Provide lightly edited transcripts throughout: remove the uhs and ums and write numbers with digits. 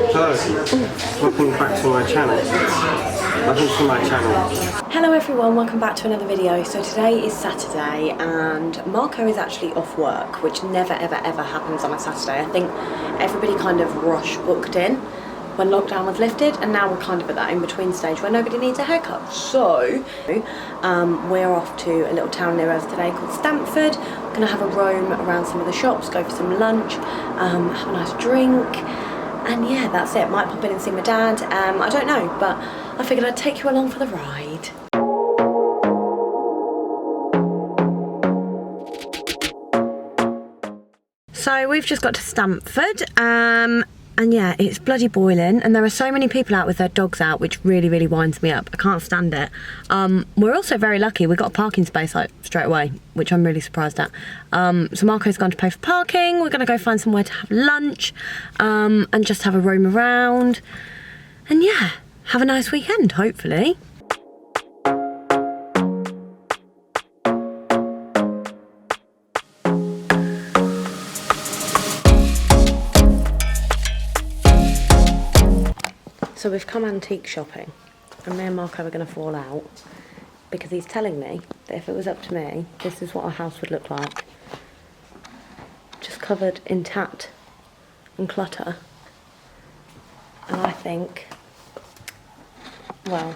Hello, welcome back to my channel. Welcome to my channel. Hello everyone, welcome back to another video. So today is Saturday and Marco is actually off work, which never ever ever happens on a Saturday. I think everybody kind of rush booked in when lockdown was lifted, and now we're kind of at that in-between stage where nobody needs a haircut. So we're off to a little town near us today called Stamford. We're gonna have a roam around some of the shops, go for some lunch, have a nice drink, and yeah, that's it. Might pop in and see my dad. I don't know, but I figured I'd take you along for the ride. So we've just got to Stamford, and yeah, it's bloody boiling, and there are so many people out with their dogs out, which really, really winds me up. I can't stand it. We're also very lucky. We got a parking space like straight away, which I'm really surprised at. So Marco's gone to pay for parking. We're gonna go find somewhere to have lunch, and just have a roam around, and yeah, have a nice weekend, hopefully. So we've come antique shopping, and me and Marco are going to fall out because he's telling me that if it was up to me, this is what our house would look like. Just covered in tat and clutter. And I think, well,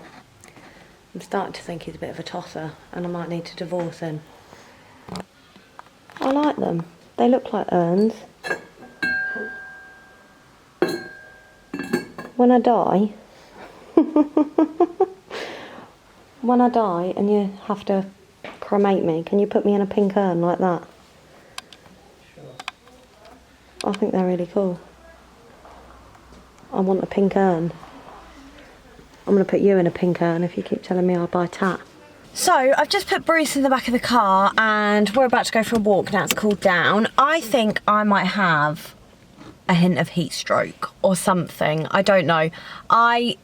I'm starting to think he's a bit of a tosser and I might need to divorce him. I like them. They look like urns. When I die, and you have to cremate me, can you put me in a pink urn like that? Sure. I think they're really cool. I want a pink urn. I'm going to put you in a pink urn if you keep telling me I'll buy tat. So, I've just put Bruce in the back of the car and we're about to go for a walk now it's cooled down. I think I might have a hint of heat stroke or something. I don't know. I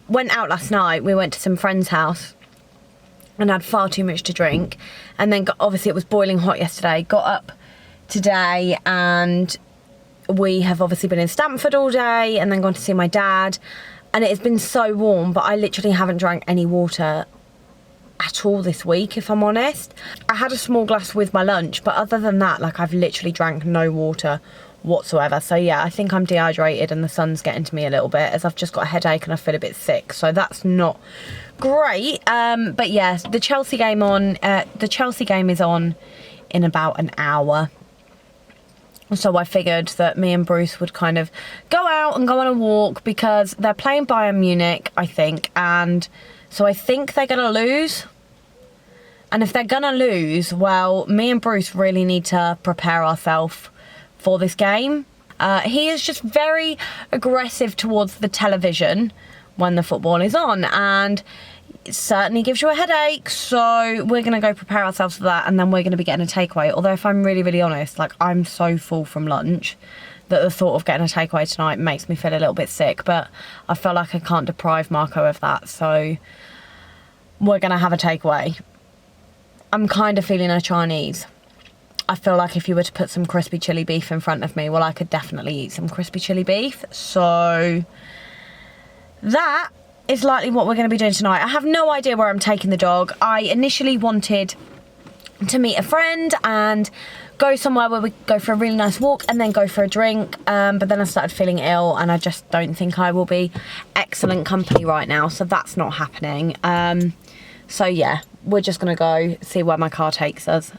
went out last night. We went to some friend's house and had far too much to drink, and then obviously it was boiling hot yesterday. Got up today and we have obviously been in Stamford all day and then gone to see my dad, and it has been so warm, but I literally haven't drank any water at all this week, if I'm honest. I had a small glass with my lunch, but other than that, like, I've literally drank no water whatsoever. So yeah, I think I'm dehydrated and the sun's getting to me a little bit as I've just got a headache and I feel a bit sick, so that's not great. But yeah, the Chelsea game is on in about an hour, so I figured that me and Bruce would kind of go out and go on a walk because they're playing Bayern Munich, I think, and so I think they're gonna lose. And if they're gonna lose, well, me and Bruce really need to prepare ourselves for this game. He is just very aggressive towards the television when the football is on, and it certainly gives you a headache, so we're gonna go prepare ourselves for that, and then we're gonna be getting a takeaway. Although if I'm really, really honest, like, I'm so full from lunch that the thought of getting a takeaway tonight makes me feel a little bit sick, but I feel like I can't deprive Marco of that, so we're gonna have a takeaway. I'm kind of feeling a Chinese. I feel like if you were to put some crispy chili beef in front of me, well, I could definitely eat some crispy chili beef. So that is likely what we're going to be doing tonight. I have no idea where I'm taking the dog. I initially wanted to meet a friend and go somewhere where we go for a really nice walk and then go for a drink, but then I started feeling ill and I just don't think I will be excellent company right now, so that's not happening. So yeah, we're just going to go see where my car takes us.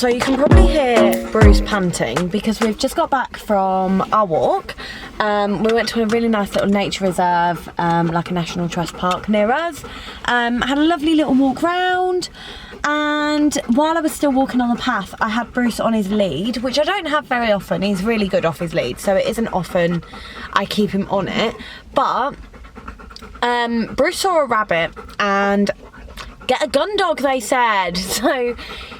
So you can probably hear Bruce panting because we've just got back from our walk. We went to a really nice little nature reserve, like a National Trust park near us. Had a lovely little walk round, and while I was still walking on the path, I had Bruce on his lead, which I don't have very often. He's really good off his lead, so it isn't often I keep him on it. But Bruce saw a rabbit and get a gun dog, they said. So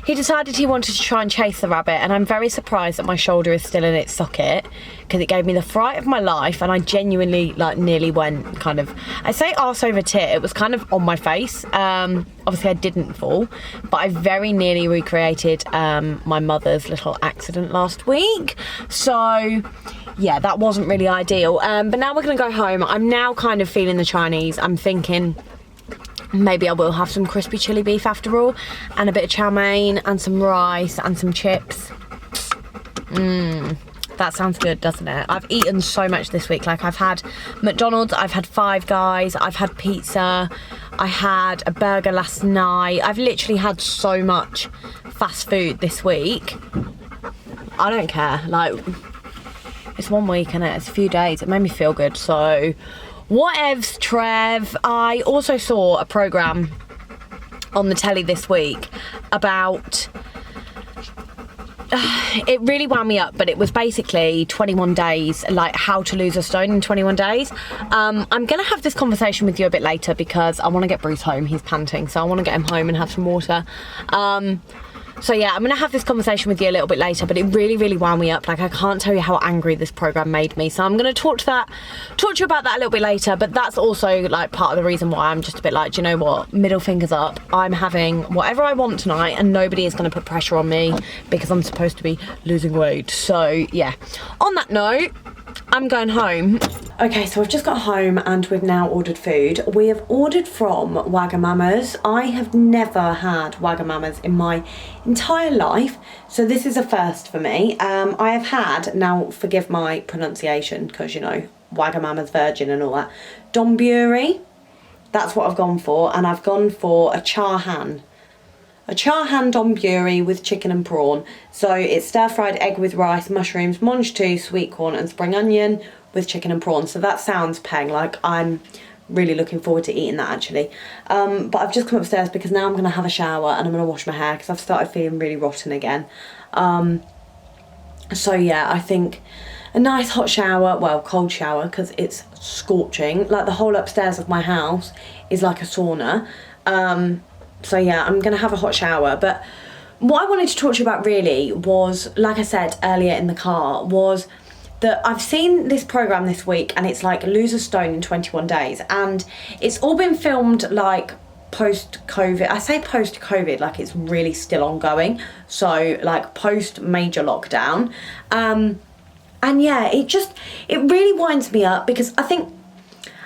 he decided he wanted to try and chase the rabbit, and I'm very surprised that my shoulder is still in its socket, because it gave me the fright of my life, and I genuinely like nearly went kind of, I say arse over tit, it was kind of on my face. Obviously I didn't fall, but I very nearly recreated my mother's little accident last week. So yeah, that wasn't really ideal. But now we're gonna go home. I'm now kind of feeling the Chinese. I'm thinking maybe I will have some crispy chili beef after all, and a bit of chow mein and some rice and some chips. That sounds good, doesn't it? I've eaten so much this week. Like, I've had McDonald's, I've had Five Guys, I've had pizza, I had a burger last night. I've literally had so much fast food this week. I don't care. Like, it's 1 week, innit? It's a few days. It made me feel good, so whatevs, Trev. I also saw a programme on the telly this week about, it really wound me up, but it was basically 21 days, like how to lose a stone in 21 days. I'm gonna have this conversation with you a bit later, because I want to get Bruce home. He's panting, so I want to get him home and have some water. So yeah, I'm gonna have this conversation with you a little bit later, but it really, really wound me up. Like, I can't tell you how angry this program made me. So I'm gonna talk to you about that a little bit later. But that's also like part of the reason why I'm just a bit like, do you know what? Middle fingers up. I'm having whatever I want tonight, and nobody is gonna put pressure on me because I'm supposed to be losing weight. So yeah, on that note, I'm going home. Okay, so I've just got home and we've now ordered food. We have ordered from Wagamama's. I have never had Wagamama's in my entire life, so this is a first for me. I have had, now forgive my pronunciation, because, you know, Wagamama's Virgin and all that, Donburi. That's what I've gone for, and I've gone for a charhan. A charhan donburi with chicken and prawn. So it's stir-fried egg with rice, mushrooms, monge too, sweet corn and spring onion with chicken and prawn. So that sounds peng. Like, I'm really looking forward to eating that, actually. But I've just come upstairs because now I'm going to have a shower and I'm going to wash my hair because I've started feeling really rotten again. So yeah, I think a nice hot shower, well, cold shower, because it's scorching. Like, the whole upstairs of my house is like a sauna. So yeah, I'm gonna have a hot shower. But what I wanted to talk to you about really was, like I said earlier in the car, was that I've seen this programme this week, and it's like lose a stone in 21 days. And it's all been filmed like post-COVID. I say post-COVID, like it's really still ongoing. So like post-major lockdown. And yeah, it really winds me up, because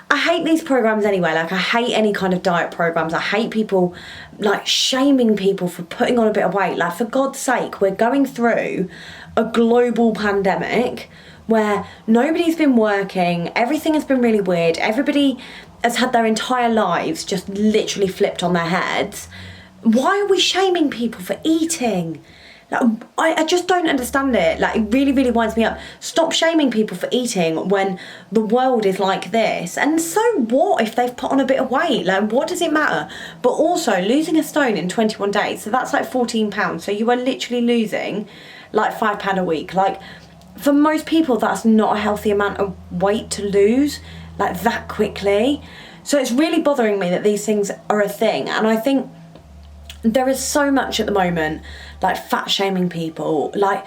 I hate these programmes anyway. Like, I hate any kind of diet programmes. I hate people like shaming people for putting on a bit of weight. Like, for God's sake, we're going through a global pandemic where nobody's been working, everything has been really weird, everybody has had their entire lives just literally flipped on their heads. Why are we shaming people for eating? Like, I just don't understand it. Like, it really, really winds me up. Stop shaming people for eating when the world is like this. And so what if they've put on a bit of weight? Like, what does it matter? But also, losing a stone in 21 days, so that's like £14. So you are literally losing like £5 a week. Like, for most people, that's not a healthy amount of weight to lose, like, that quickly. So it's really bothering me that these things are a thing. And I think there is so much at the moment, like, fat shaming people, like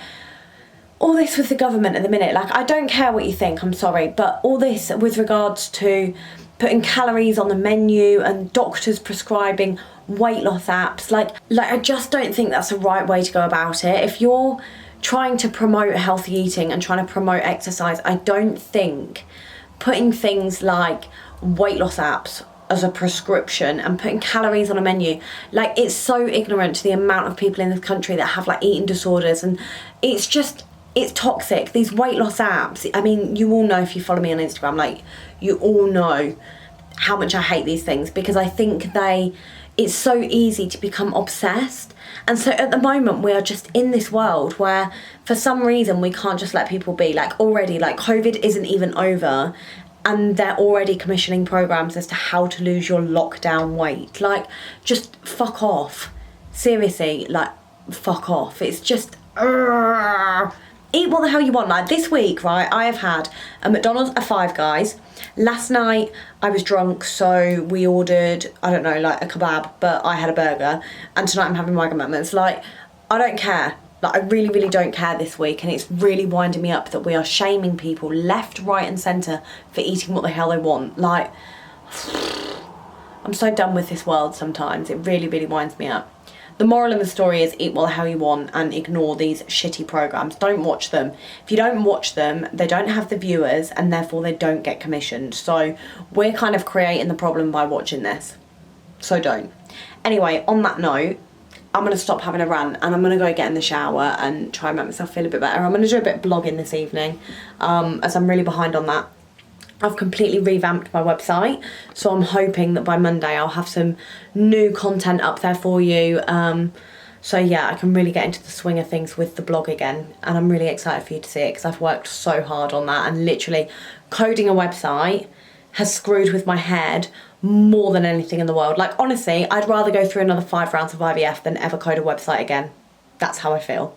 all this with the government at the minute. Like, I don't care what you think, I'm sorry, but all this with regards to putting calories on the menu and doctors prescribing weight loss apps, like I just don't think that's the right way to go about it. If you're trying to promote healthy eating and trying to promote exercise, I don't think putting things like weight loss apps as a prescription and putting calories on a menu, like, it's so ignorant to the amount of people in this country that have like eating disorders, and it's toxic. These weight loss apps, I mean, you all know, if you follow me on Instagram, like, you all know how much I hate these things, because I think it's so easy to become obsessed. And so at the moment we are just in this world where for some reason we can't just let people be. Like already, like COVID isn't even over and they're already commissioning programs as to how to lose your lockdown weight. Like, just fuck off. Seriously, like, fuck off. It's just eat what the hell you want. Like this week, right, I have had a McDonald's, a Five Guys. Last night I was drunk, so we ordered, I don't know, like a kebab, but I had a burger. And tonight I'm having Wagamama. Moments. Like, I don't care. Like, I really, really don't care this week, and it's really winding me up that we are shaming people left, right and centre for eating what the hell they want. Like, I'm so done with this world sometimes. It really, really winds me up. The moral of the story is eat what the hell you want and ignore these shitty programmes. Don't watch them. If you don't watch them, they don't have the viewers and therefore they don't get commissioned. So we're kind of creating the problem by watching this. So don't. Anyway, on that note, I'm going to stop having a rant and I'm going to go get in the shower and try and make myself feel a bit better. I'm going to do a bit of blogging this evening, as I'm really behind on that. I've completely revamped my website, so I'm hoping that by Monday I'll have some new content up there for you. So yeah, I can really get into the swing of things with the blog again, and I'm really excited for you to see it because I've worked so hard on that, and literally coding a website has screwed with my head more than anything in the world. Like, honestly, I'd rather go through another 5 rounds of IVF than ever code a website again. That's how I feel.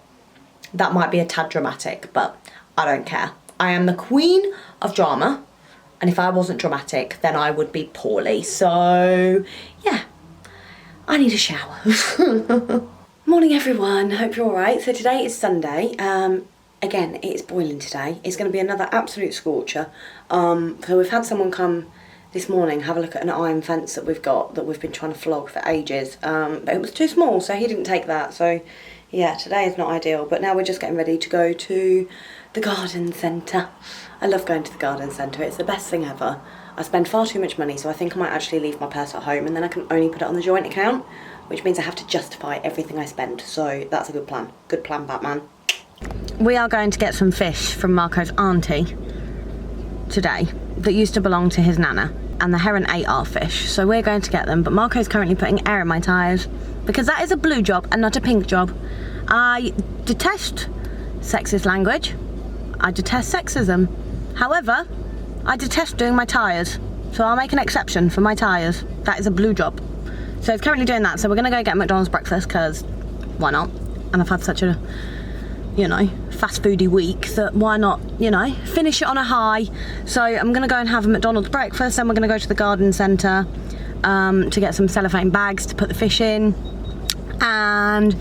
That might be a tad dramatic, but I don't care. I am the queen of drama. And if I wasn't dramatic, then I would be poorly. So, yeah, I need a shower. Morning, everyone. Hope you're all right. So today is Sunday. Again, it is boiling today. It's going to be another absolute scorcher. So we've had someone come this morning, have a look at an iron fence that we've got that we've been trying to flog for ages. But it was too small, so he didn't take that. So, yeah, today is not ideal. But now we're just getting ready to go to the garden centre. I love going to the garden centre. It's the best thing ever. I spend far too much money, so I think I might actually leave my purse at home and then I can only put it on the joint account, which means I have to justify everything I spend. So that's a good plan. Good plan, Batman. We are going to get some fish from Marco's auntie today that used to belong to his nana, and the heron ate our fish, so we're going to get them. But Marco's currently putting air in my tyres because that is a blue job and not a pink job. I detest sexist language. I detest sexism. However, I detest doing my tyres, so I'll make an exception for my tyres. That is a blue job. So it's currently doing that, so we're going to go get McDonald's breakfast because why not? And I've had such a, you know, fast foody week that why not, you know, finish it on a high. So I'm going to go and have a McDonald's breakfast, then we're going to go to the garden centre to get some cellophane bags to put the fish in. And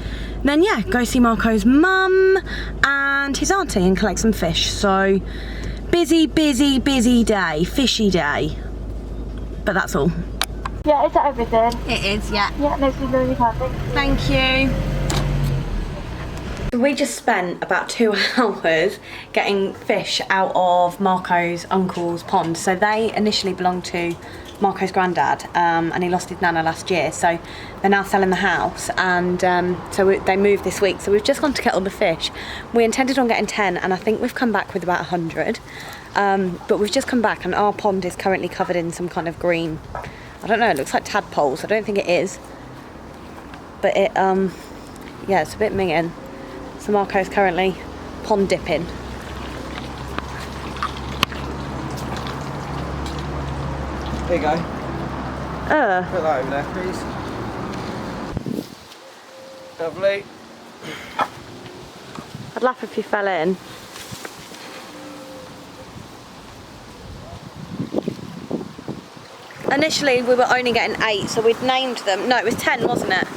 then, yeah, go see Marco's mum and his auntie and collect some fish. So, busy, busy, busy day. Fishy day. But that's all. Yeah, is that everything? It is, yeah. Yeah, no, please, really perfect. Thank you. We just spent about 2 hours getting fish out of Marco's uncle's pond. So they initially belonged to Marco's granddad, and he lost his nana last year, so they're now selling the house, and they moved this week, so we've just gone to get all the fish. We intended on getting 10 and I think we've come back with about 100, but we've just come back and our pond is currently covered in some kind of green, I don't know, it looks like tadpoles. I don't think it is, but it yeah, it's a bit minging. So Marco's currently pond dipping. There you go. Put that over there, please. Lovely. I'd laugh if you fell in. Initially we were only getting 8, so we'd named them, no, it was 10, wasn't it?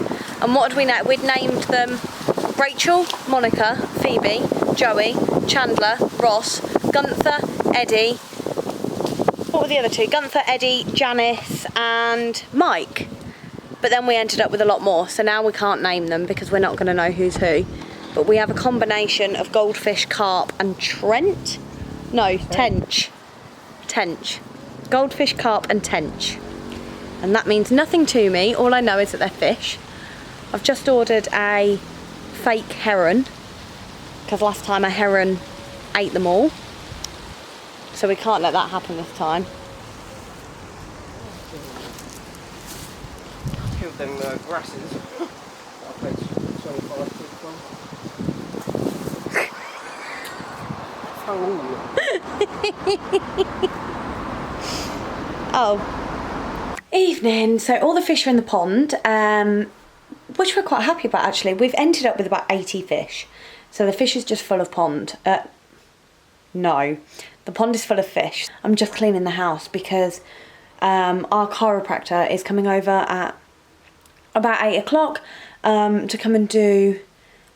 And what did we name? We'd named them Rachel, Monica, Phoebe, Joey, Chandler, Ross, Gunther, Eddie. What were the other 2? Gunther, Eddie, Janice and Mike. But then we ended up with a lot more, so now we can't name them because we're not going to know who's who. But we have a combination of goldfish, carp and Trent? No, tench. Tench. Goldfish, carp and tench. And that means nothing to me. All I know is that they're fish. I've just ordered a fake heron because last time a heron ate them all. So we can't let that happen this time. killed them grasses. I paid 25 quid for. Oh. Evening. So all the fish are in the pond, which we're quite happy about actually. We've ended up with about 80 fish. So the fish is just full of pond. No, the pond is full of fish. I'm just cleaning the house because our chiropractor is coming over at about 8 o'clock to come and do,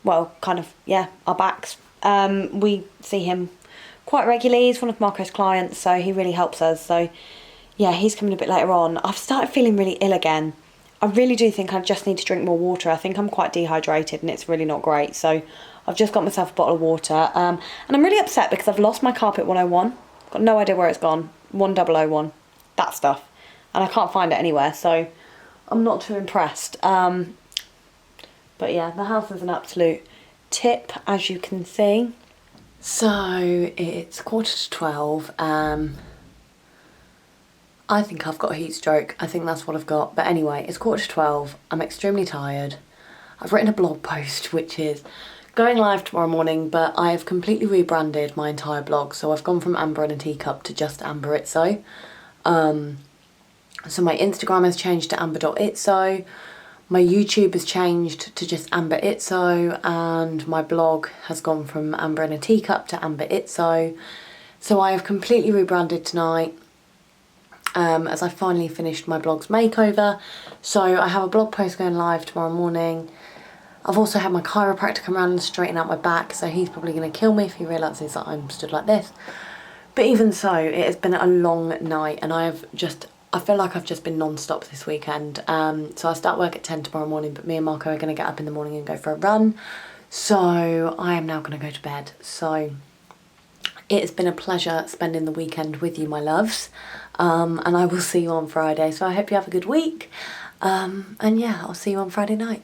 well, kind of, yeah, our backs. We see him quite regularly. He's one of Marco's clients, so he really helps us. So yeah, he's coming a bit later on. I've started feeling really ill again. I really do think I just need to drink more water. I think I'm quite dehydrated and it's really not great. So I've just got myself a bottle of water. And I'm really upset because I've lost my carpet 101. Got no idea where it's gone. 1001. That stuff. And I can't find it anywhere. So I'm not too impressed. But yeah, the house is an absolute tip, as you can see. So it's 11:45. I think I've got a heat stroke. I think that's what I've got. But anyway, it's 11:45. I'm extremely tired. I've written a blog post, which is going live tomorrow morning, but I have completely rebranded my entire blog. So I've gone from Amber in a Teacup to just Amber Itso. So my Instagram has changed to amber.itso. My YouTube has changed to just Amber Itso. And my blog has gone from Amber in a Teacup to Amber Itso. So I have completely rebranded tonight. As I finally finished my blog's makeover. So I have a blog post going live tomorrow morning. I've also had my chiropractor come around and straighten out my back, so he's probably going to kill me if he realises that I'm stood like this. But even so, it has been a long night and I feel like I've just been non-stop this weekend. So I start work at 10 tomorrow morning, but me and Marco are going to get up in the morning and go for a run. So I am now going to go to bed. So it has been a pleasure spending the weekend with you, my loves. And I will see you on Friday. So I hope you have a good week. And yeah, I'll see you on Friday night.